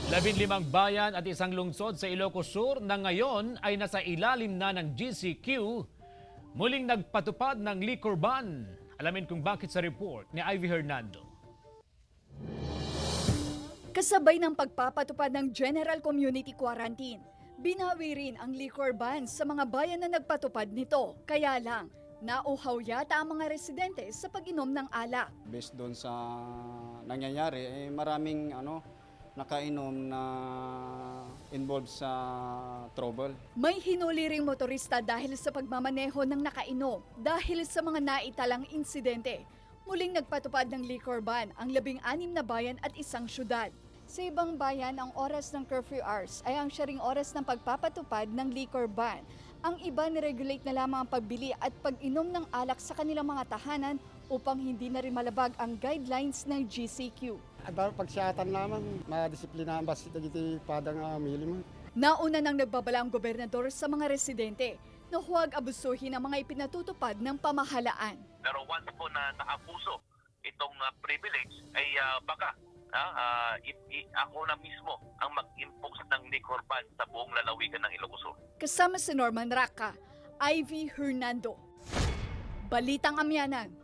15 bayan at isang lungsod sa Ilocos Sur na ngayon ay nasa ilalim na ng GCQ, muling nagpatupad ng liquor ban. Alamin kung bakit sa report ni Ivy Hernando. Kasabay ng pagpapatupad ng General Community Quarantine, binawi rin ang liquor ban sa mga bayan na nagpatupad nito. Kaya lang, nauhaw yata ang mga residente sa pag-inom ng alak. Based doon sa nangyayari, maraming nakainom na involved sa trouble. May hinuli ring motorista dahil sa pagmamaneho ng nakainom dahil sa mga naitalang insidente. Muling nagpatupad ng liquor ban ang 16 na bayan at isang syudad. Sa ibang bayan, ang oras ng curfew hours ay ang sharing oras ng pagpapatupad ng liquor ban. Ang iba niregulate na lamang ang pagbili at pag-inom ng alak sa kanilang mga tahanan upang hindi na rin malabag ang guidelines ng GCQ. Pagsyatan naman, madisiplina ang basit na dito padang mili mo. Nauna nang nagbabala ang gobernador sa mga residente na huwag abusuhin ang mga ipinatutupad ng pamahalaan. Pero once po na naabuso itong privilege ay baka ako na mismo ang mag-impose ng liquor ban sa buong lalawigan ng Ilocos Sur. Kasama si Norman Raca, Ivy Hernando. Balitang Amyanan.